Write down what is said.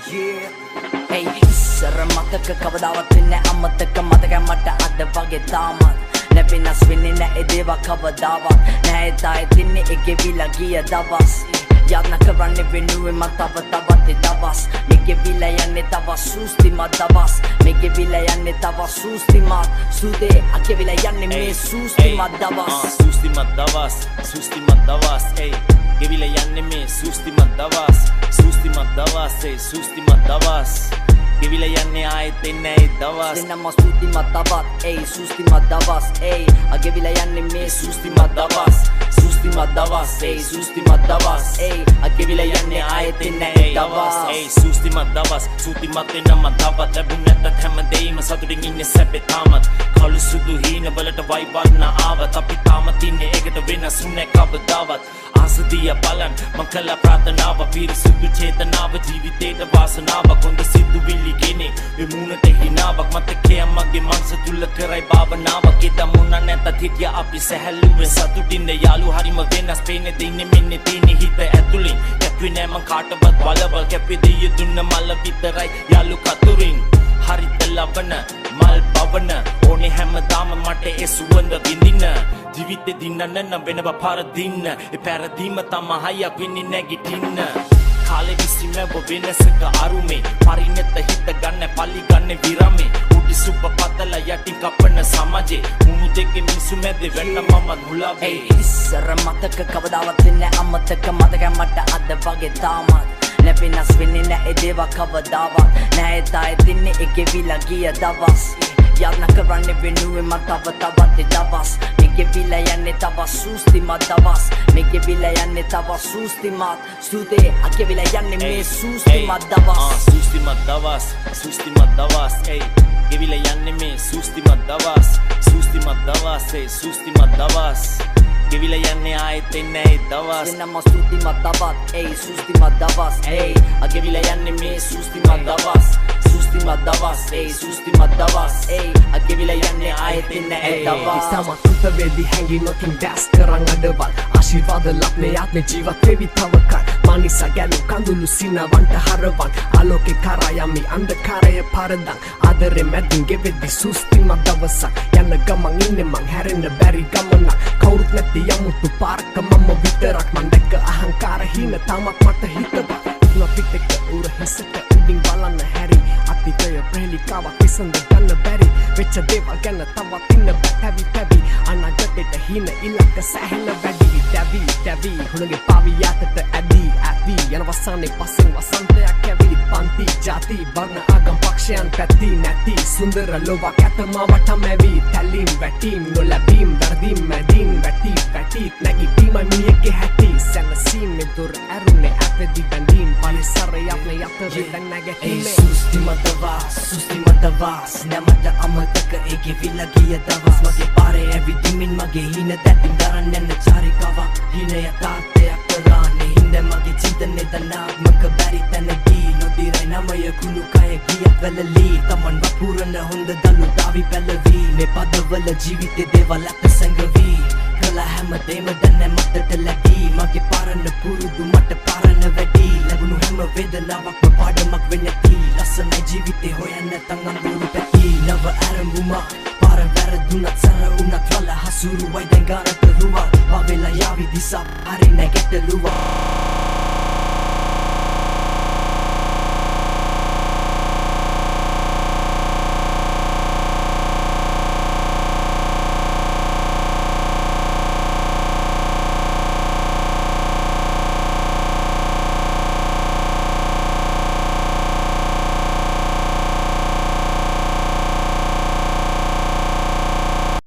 Hey, ඉස්සර මතක කවදාවත් වෙන්නේ අමතක මතක මට අද වගේ තාමත් නැපෙනස් වෙන්නේ නැහැ දේව කවදාවත් නැහැ තායි තින්නේ එකෙවිලා ගිය දවස් යන්න කරන්නේ වෙනුවේ මම තවත් දවස් මේකෙවිලා යන්නේ තව සූස්තිමත් දවස් මේකෙවිලා යන්නේ තව සූස්තිමත් සුදේ අකෙවිලා යන්නේ මේ සූස්තිමත් දවස් සූස්තිමත් දවස් hey ගෙවිලා යන්නේ මේ සූස්තිමත් දවස් hey සූස්තිමත් දවස් ගෙවිලා යන්නේ ආයෙත් එන්නේ ඒ දවස් දෙන්නම සූස්තිමත් තවත් hey සූස්තිමත් දවස් hey අගෙවිලා යන්නේ මේ සූස්තිමත් දවස් hey සූස්තිමත් දවස් hey අගෙවිලා යන්නේ ආයෙත් එන්නේ ඒ දවස් hey සූස්තිමත් දවස් සූතිමත් වෙනම තවත් ලැබුණ නැත්නම් හැමදේම සතුටින් ඉන්නේ සැපේ තාමත් කළු සුදු හීන වලට වයිබන්න ආවත් අපි තාමත් ඉන්නේ ඒකට වෙනස් උනේ කවදාවත් ආසදිය බලන් මං කළ ප්‍රාර්ථනාව පිරිසුදු චේතනාව ජීවිතේට වාසනාවක් හොඳ සිදුවිලි ගෙනේ විමුණට හිනාවක් මතකයේ මගේ මනස තුල කරයි භාවනාවක් එදා මුණ නැතත් හිටිය අපි සැහැල්ලුවෙන් සතුටින් යාළු හරිම වෙනස් පේන්නේ දින්නේ මෙන්නේ තියෙන්නේ හිත ඇතුලින් කැපුවේ නෑ මං කාටවත් බලවල් කැපෙදී දුන්න මල විතරයි යාළු කතුරින් හරිත ලබන මල් පවන ඕනේ හැමදාම මට ඒ සුවඳ විඳින්න ජීවිතේ දින්නන්න වෙනව පාර දින්න ඒ පැරදීම තමයි වෙන්නේ නැගිටින්න කාලෙ විසිමව වෙනසක අරුමේ පරිණත හිත ගන්න පලි ගන්න විරමේ උඩි සුප පතල යටි කපන සමාජේ මුණු දෙකේ මිසු මැද වෙන්න මම මුලාවේ ඉස්සර මතක කවදාවත් වෙන්නේ අමතක මතක මට අද වගේ තාමත් නැපෙනස් වෙන්නේ නැහැ දේව කවදාවත් නැහැ තායි තින්නේ එකෙවිලා ගිය දවස් යන්න කරන්නේ වෙනුවේ මම තවත් දවස් මේකෙවිලා යන්නේ තව සූස්තිමත් දවස් මේකෙවිලා යන්නේ තව සූස්තිමත් සුදේ අකෙවිලා යන්නේ මේ සූස්තිමත් දවස් hey ගෙවිලා යන්නේ මේ සූස්තිමත් දවස් hey සූස්තිමත් දවස් ගෙවිලා යන්නේ ආයෙත් එන්නේ ඒ දවස් දෙන්නම සූස්තිමත් තවත් hey සූස්තිමත් දවස් hey අගෙවිලා යන්නේ මේ සූස්තිමත් දවස් hey සූස්තිමත් දවස් hey අගෙවිලා යන්නේ ආයෙත් එන්නේ ඒ දවස් ඉස්සම තුත වෙදි හැංගි නොකින් දැස් කරන් අඩවල් ආශිර්වාද ලබ්නේ ආත්මේ ජීවත් වෙවි තවකන් මනිසා ගැලු කඳුළු සිනවන්ට හරවන් ආලෝකේ කරා යමි අන්ධකාරය පාරදන් ආදරේ මැදින් ගෙවෙද්දි සූස්තිමත් දවසක් යන්න ගමන් ඉන්නේ මං හැරෙන්න බැරි ගමනක් කවුරුත් නැති යමුතු පාරක මම විතරක් මං දැක්ක අහංකාර හින තාමත් මට හිතවත් නොපිටක උර හිසට උඩින් බලන්න හැරි අතීතය ප්‍රහෙලිකාවක් විසඳ ගන්න බැරි වෙච්ච දේවල් ගැන තවත් ඉන්න පැවි අනාගතේට හින ඉලක්ක සැහෙන වැඩි දැවි හුණගේ පාවි යටට ඇදී යන වසන්නේ පස්සෙන් වසන්තයක් ඇවිලි පන්ති ජාති වර්ණ ආගම් පක්ෂයන් පැති නැති සුන්දර ලෝකයක් ඇතම වටම ඇවි තැලීම් වැටීම් නොලැබීම් වැරදීම් මැදින් වැටි නැගිටීම මියගේ හැටි සැනසීම් දුර ඇරුනේ ඇපෙදි බැඳීම් පරිසරයක් නේ යතර දැන් නැගීමේ සූස්තිමත් දවස් නැමට අමතක ඒකෙවිලා ගිය දවස් මගේ පාරේ ඇවිදිමින් මගේ හින දැතින් දරන්න යන චාරිකාවක් හිනය තාත්තයක් කරන්නේ හින්ද මගේ චින්තනේ තනාත්මක බැරි තැනදී නොදිරයි නමය කුණු කය ගියත් වැළලී තමන් වපුරන හොඳ දලු දාවි පැලවී මේ පදවල ජීවිතේ දේවල් අත සැඟවී කළ හැමදේම දැන මටට ලැබී මගේ පාරන පුරුදු මට පාරන වැඩි ලැබුණු හැම වේදනාවක්ම පාඩමක් වෙන්නති ලස්සනයි ජීවිතේ හොයන්න තංගඳුරු පැති නව ආරම්භුමක් පාර වැරදුනත් සර උනත් වල හසුරුවයි දැන් ගානට රුවක් වවෙලා යාවි දිසා හරි නැගැටලුවක්